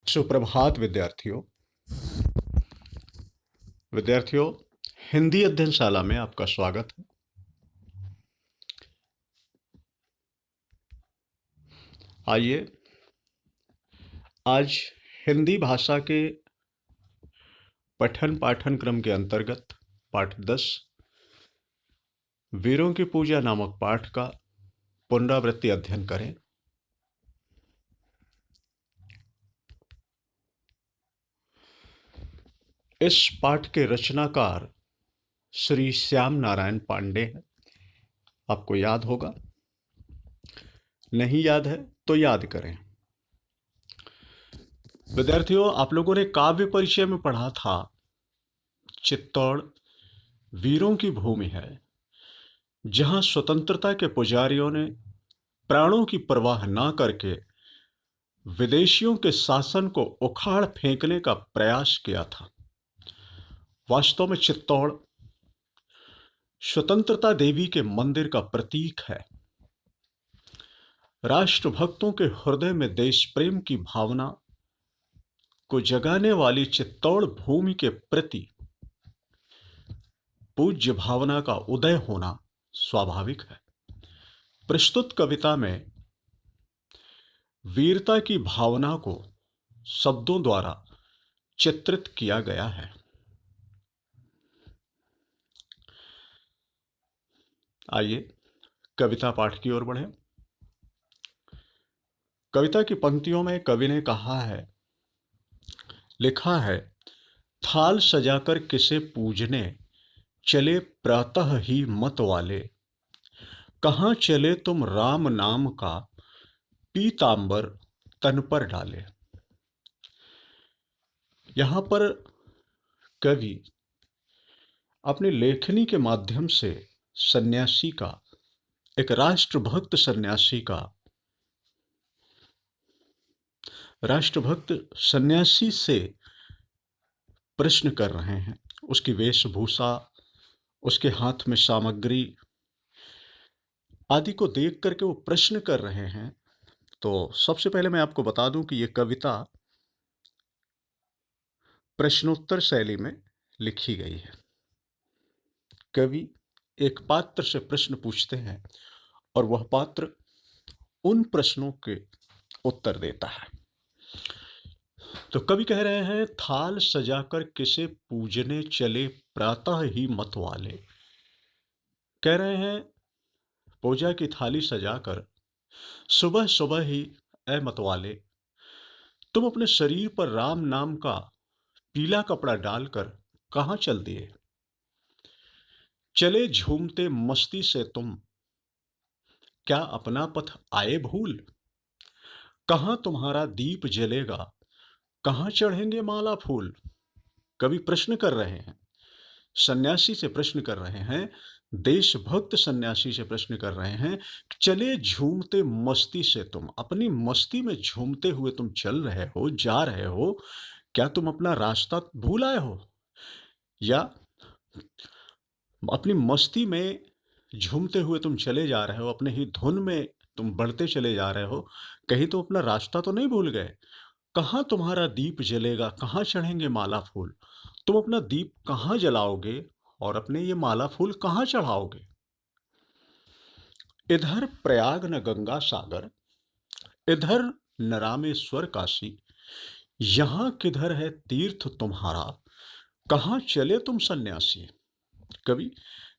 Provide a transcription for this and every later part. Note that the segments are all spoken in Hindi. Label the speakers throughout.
Speaker 1: सुप्रभात विद्यार्थियों, हिंदी अध्ययनशाला में आपका स्वागत है। आइए आज हिंदी भाषा के पठन पाठन क्रम के अंतर्गत पाठ 10 वीरों की पूजा नामक पाठ का पुनरावृत्ति अध्ययन करें। इस पाठ के रचनाकार श्री श्याम नारायण पांडे हैं। आपको याद होगा, नहीं याद है तो याद करें। विद्यार्थियों, आप लोगों ने काव्य परिचय में पढ़ा था चित्तौड़ वीरों की भूमि है, जहां स्वतंत्रता के पुजारियों ने प्राणों की परवाह ना करके विदेशियों के शासन को उखाड़ फेंकने का प्रयास किया था। वास्तव में चित्तौड़ स्वतंत्रता देवी के मंदिर का प्रतीक है। राष्ट्रभक्तों के हृदय में देश प्रेम की भावना को जगाने वाली चित्तौड़ भूमि के प्रति पूज्य भावना का उदय होना स्वाभाविक है। प्रस्तुत कविता में वीरता की भावना को शब्दों द्वारा चित्रित किया गया है। आइए कविता पाठ की ओर बढ़ें। कविता की पंक्तियों में कवि ने कहा है, लिखा है, थाल सजाकर किसे पूजने चले प्रातः ही मत वाले, कहाँ चले तुम राम नाम का पीतांबर तन पर डाले। यहां पर कवि अपनी लेखनी के माध्यम से सन्यासी का, एक राष्ट्रभक्त सन्यासी से प्रश्न कर रहे हैं। उसकी वेशभूषा, उसके हाथ में सामग्री आदि को देख करके वो प्रश्न कर रहे हैं। तो सबसे पहले मैं आपको बता दूं कि यह कविता प्रश्नोत्तर शैली में लिखी गई है। कवि एक पात्र से प्रश्न पूछते हैं और वह पात्र उन प्रश्नों के उत्तर देता है। तो कवि कह रहे हैं, थाल सजाकर किसे पूजने चले प्रातः ही मत वाले। कह रहे हैं, पूजा की थाली सजाकर सुबह सुबह ही ए मतवाले, तुम अपने शरीर पर राम नाम का पीला कपड़ा डालकर कहां चल दिए। चले झूमते मस्ती से तुम, क्या अपना पथ आए भूल। कहां तुम्हारा दीप जलेगा, कहां चढ़ेंगे माला फूल। कवि प्रश्न कर रहे हैं, सन्यासी से प्रश्न कर रहे हैं, देशभक्त सन्यासी से प्रश्न कर रहे हैं, चले झूमते मस्ती से तुम, अपनी मस्ती में झूमते हुए तुम चल रहे हो, जा रहे हो, क्या तुम अपना रास्ता भूल आए हो, या अपनी मस्ती में झूमते हुए तुम चले जा रहे हो, अपने ही धुन में तुम बढ़ते चले जा रहे हो, कहीं तुम अपना रास्ता तो नहीं भूल गए। कहां तुम्हारा दीप जलेगा, कहां चढ़ेंगे माला फूल। तुम अपना दीप कहां जलाओगे और अपने ये माला फूल कहां चढ़ाओगे। इधर प्रयाग न गंगा सागर, इधर न रामेश्वर काशी, यहां किधर है तीर्थ तुम्हारा, कहां चले तुम सन्यासी। कवि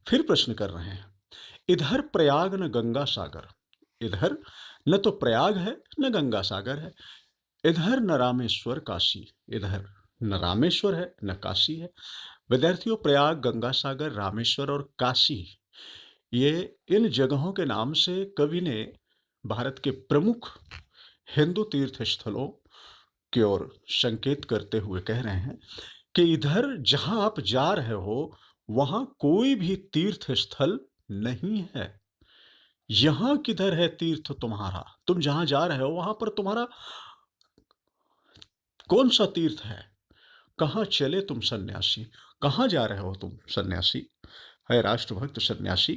Speaker 1: फिर प्रश्न कर रहे हैं, इधर प्रयाग न गंगा सागर, इधर न तो प्रयाग है न गंगा सागर है, इधर न रामेश्वर काशी, इधर न रामेश्वर है न काशी है। विद्यार्थियों, प्रयाग, गंगा सागर, रामेश्वर और काशी, ये इन जगहों के नाम से कवि ने भारत के प्रमुख हिंदू तीर्थ स्थलों की ओर संकेत करते हुए कह रहे हैं कि इधर जहां आप जा रहे हो वहां कोई भी तीर्थ स्थल नहीं है। यहां किधर है तीर्थ तुम्हारा, तुम जहां जा रहे हो वहां पर तुम्हारा कौन सा तीर्थ है। कहां चले तुम सन्यासी, कहां जा रहे हो तुम सन्यासी, है राष्ट्रभक्त सन्यासी,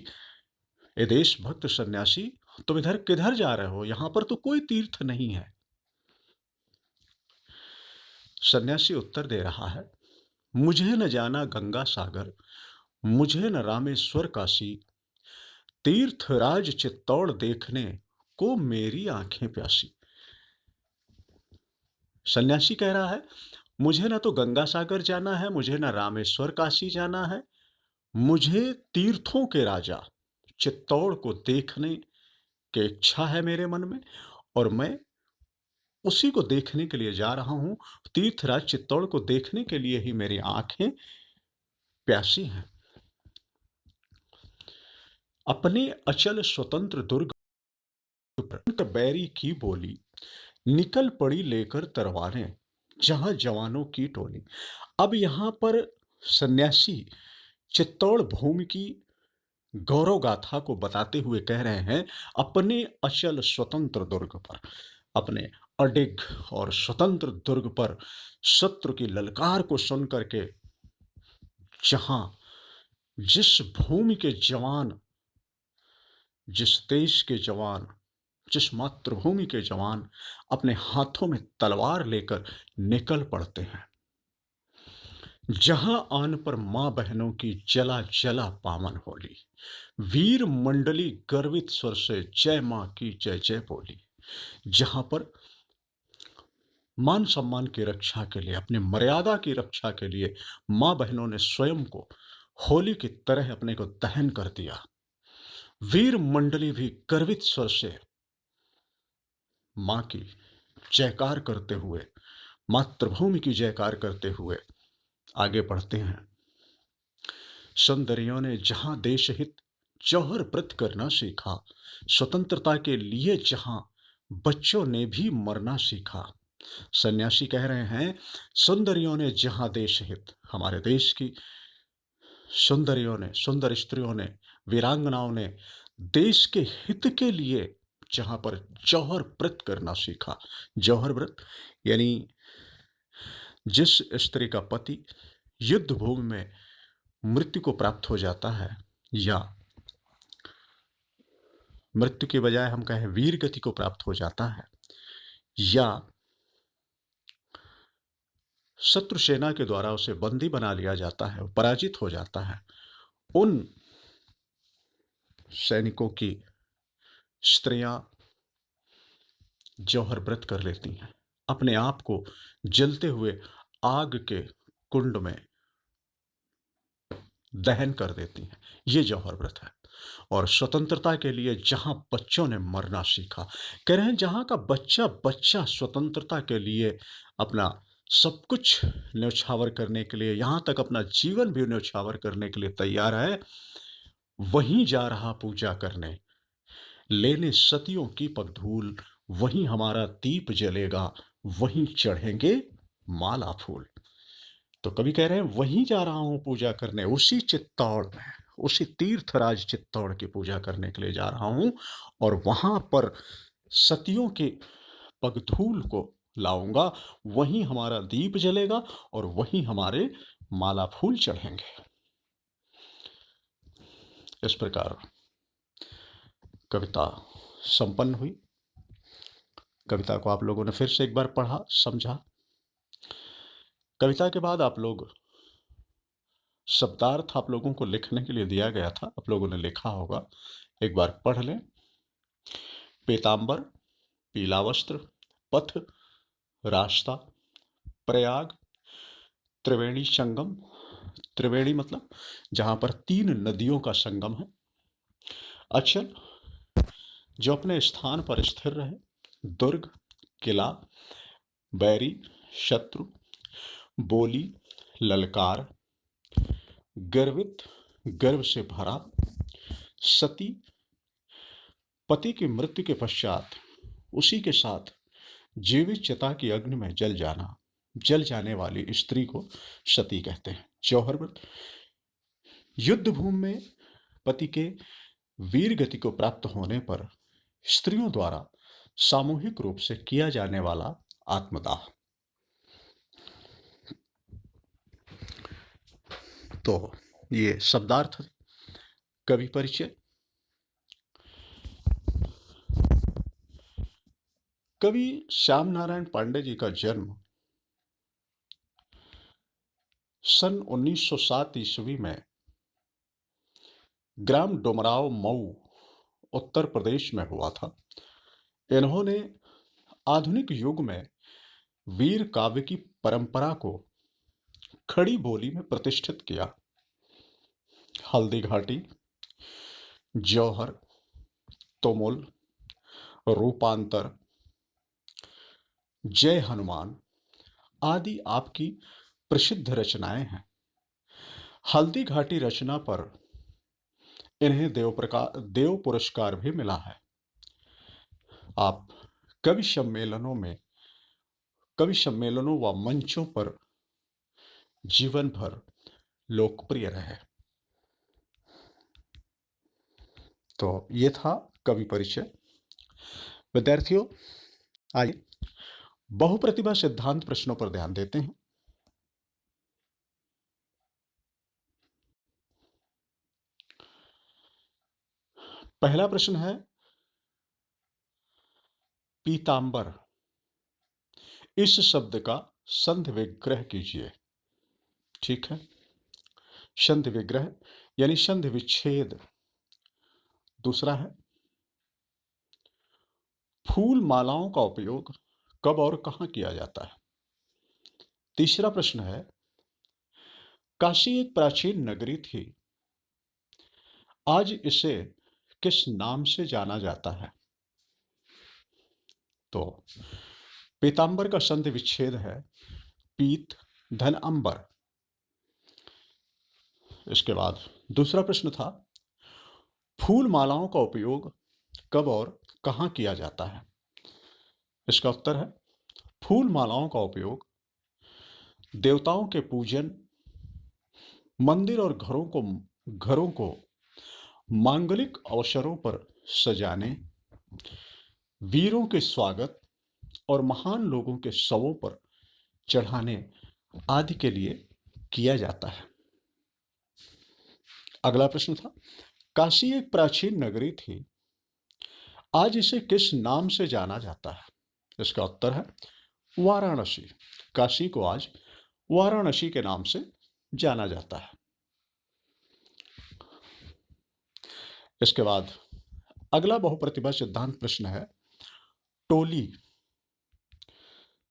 Speaker 1: ये देशभक्त सन्यासी, तुम इधर किधर जा रहे हो, यहां पर तो कोई तीर्थ नहीं है। सन्यासी उत्तर दे रहा है, मुझे न जाना गंगा सागर, मुझे न रामेश्वर काशी, तीर्थराज चित्तौड़ देखने को मेरी आंखें प्यासी। सन्यासी कह रहा है, मुझे ना तो गंगा सागर जाना है, मुझे ना रामेश्वर काशी जाना है, मुझे तीर्थों के राजा चित्तौड़ को देखने की इच्छा है मेरे मन में, और मैं उसी को देखने के लिए जा रहा हूं। तीर्थराज चित्तौड़ को देखने के लिए ही मेरी आंखें प्यासी हैं। अपने अचल स्वतंत्र दुर्ग पर बैरी की बोली, निकल पड़ी लेकर तलवारें, जहां जवानों की टोली। अब यहां पर सन्यासी चित्तौड़ भूमि की गौरव गाथा को बताते हुए कह रहे हैं, अपने अचल स्वतंत्र दुर्ग पर, अपने अडिग और स्वतंत्र दुर्ग पर शत्रु की ललकार को सुन करके, जहां जिस भूमि के जवान, जिस देश के जवान, जिस मातृभूमि के जवान अपने हाथों में तलवार लेकर निकल पड़ते हैं, जहां आन पर मां बहनों की जला जला पावन होली, वीर मंडली गर्वित स्वर से जय मां की जय जय बोली। जहां पर मान सम्मान की रक्षा के लिए, अपनी मर्यादा की रक्षा के लिए मां बहनों ने स्वयं को होली की तरह अपने को दहन कर दिया। वीर मंडली भी गर्वित स्वर से मां की जयकार करते हुए, मातृभूमि की जयकार करते हुए आगे बढ़ते हैं। सुंदरियों ने जहां देश हित जौहर व्रत करना सीखा, स्वतंत्रता के लिए जहां बच्चों ने भी मरना सीखा। सन्यासी कह रहे हैं, सुंदरियों ने जहां देश हित, हमारे देश की सुंदरियों ने, सुंदर स्त्रियों ने, वीरांगनाओं ने देश के हित के लिए जहां पर जौहर व्रत करना सीखा। जौहर व्रत यानी जिस स्त्री का पति युद्ध भूमि में मृत्यु को प्राप्त हो जाता है, या मृत्यु के बजाय हम कहें वीर गति को प्राप्त हो जाता है, या शत्रु सेना के द्वारा उसे बंदी बना लिया जाता है, पराजित हो जाता है, उन सैनिकों की स्त्रियां जौहर व्रत कर लेती हैं, अपने आप को जलते हुए आग के कुंड में दहन कर देती हैं। ये जौहर व्रत है। और स्वतंत्रता के लिए जहां बच्चों ने मरना सीखा, कह रहे हैं जहां का बच्चा बच्चा स्वतंत्रता के लिए अपना सब कुछ न्यौछावर करने के लिए, यहां तक अपना जीवन भी न्यौछावर करने के लिए तैयार है, वहीं जा रहा पूजा करने, लेने सतियों की पगधूल, वहीं हमारा दीप जलेगा, वहीं चढ़ेंगे माला फूल। तो कवि कह रहे हैं, वहीं जा रहा हूं पूजा करने, उसी चित्तौड़ में, उसी तीर्थराज चित्तौड़ की पूजा करने के लिए जा रहा हूं, और वहां पर सतियों के पगधूल को लाऊंगा, वहीं हमारा दीप जलेगा और वहीं हमारे माला फूल चढ़ेंगे। इस प्रकार कविता संपन्न हुई। कविता को आप लोगों ने फिर से एक बार पढ़ा, समझा। कविता के बाद आप लोग, शब्दार्थ आप लोगों को लिखने के लिए दिया गया था, आप लोगों ने लिखा होगा, एक बार पढ़ लें। पीतांबर, पीला वस्त्र, पथ, रास्ता, प्रयाग, त्रिवेणी संगम। त्रिवेणी मतलब जहां पर 3 नदियों का संगम है। अचल, जो अपने स्थान पर स्थिर रहे। दुर्ग, किला, बैरी, शत्रु, बोली, ललकार, गर्वित, गर्व से भरा, सती, पति की मृत्यु के पश्चात उसी के साथ जीवित चिता की अग्नि में जल जाना, जल जाने वाली स्त्री को सती कहते हैं। जौहर व्रत युद्ध भूमि में पति के वीर गति को प्राप्त होने पर स्त्रियों द्वारा सामूहिक रूप से किया जाने वाला आत्मदाह। तो ये शब्दार्थ, कवि परिचय। कवि श्याम नारायण पांडे जी का जन्म सन 1907 ईस्वी में ग्राम डुमराव मऊ उत्तर प्रदेश में हुआ था। इन्होंने आधुनिक युग में वीर काव्य की परंपरा को खड़ी बोली में प्रतिष्ठित किया। हल्दी घाटी, जौहर, तुमुल, रूपांतर, जय हनुमान आदि आपकी प्रसिद्ध रचनाएं हैं। हल्दी घाटी रचना पर इन्हें देव पुरस्कार भी मिला है। आप कवि सम्मेलनों व मंचों पर जीवन भर लोकप्रिय रहे। तो ये था कवि परिचय। विद्यार्थियों, आइए बहुप्रतिभा सिद्धांत प्रश्नों पर ध्यान देते हैं। पहला प्रश्न है, पीतांबर इस शब्द का संधि विग्रह कीजिए। ठीक है, संधि विग्रह यानी संधि विच्छेद। दूसरा है, फूल मालाओं का उपयोग कब और कहां किया जाता है। तीसरा प्रश्न है, काशी एक प्राचीन नगरी थी, आज इसे किस नाम से जाना जाता है। तो पीतांबर का संधि विच्छेद है पीत धन अंबर। इसके बाद दूसरा प्रश्न था, फूल मालाओं का उपयोग कब और कहां किया जाता है। इसका उत्तर है, फूल मालाओं का उपयोग देवताओं के पूजन, मंदिर और घरों को मांगलिक अवसरों पर सजाने, वीरों के स्वागत और महान लोगों के शवों पर चढ़ाने आदि के लिए किया जाता है। अगला प्रश्न था, काशी एक प्राचीन नगरी थी, आज इसे किस नाम से जाना जाता है। इसका उत्तर है वाराणसी। काशी को आज वाराणसी के नाम से जाना जाता है। इसके बाद अगला बहुप्रतिभा सिद्धांत प्रश्न है, टोली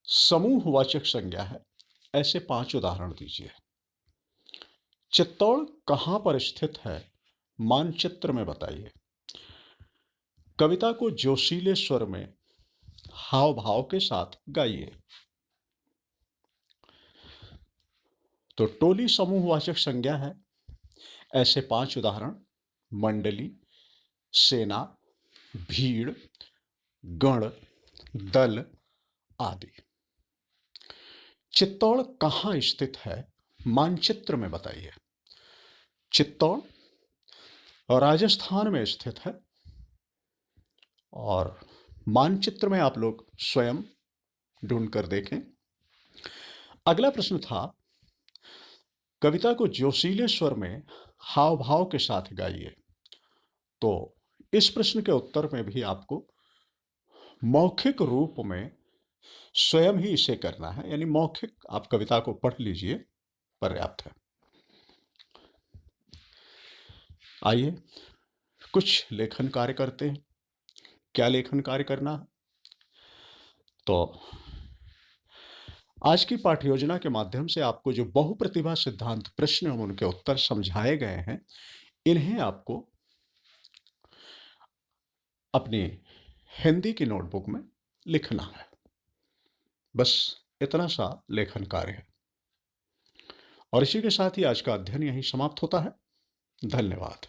Speaker 1: समूहवाचक संज्ञा है, ऐसे 5 उदाहरण दीजिए। चित्तौड़ कहां पर स्थित है, मानचित्र में बताइए। कविता को जोशीले स्वर में हाव भाव के साथ गाइए। तो टोली समूहवाचक संज्ञा है, ऐसे 5 उदाहरण, मंडली, सेना, भीड़, गण, दल आदि। चित्तौड़ कहां स्थित है, मानचित्र में बताइए। चित्तौड़ राजस्थान में स्थित है और मानचित्र में आप लोग स्वयं ढूंढ कर देखें। अगला प्रश्न था, कविता को जोशीले स्वर में हाव भाव के साथ गाइए। तो इस प्रश्न के उत्तर में भी आपको मौखिक रूप में स्वयं ही इसे करना है, यानी मौखिक आप कविता को पढ़ लीजिए, पर्याप्त है। आइए कुछ लेखन कार्य करते हैं। क्या लेखन कार्य करना है? तो आज की पाठ्य योजना के माध्यम से आपको जो बहुप्रतिभा सिद्धांत प्रश्न एवं उनके उत्तर समझाए गए हैं, इन्हें आपको अपनी हिंदी की नोटबुक में लिखना है। बस इतना सा लेखन कार्य है और इसी के साथ ही आज का अध्ययन यहीं समाप्त होता है। धन्यवाद।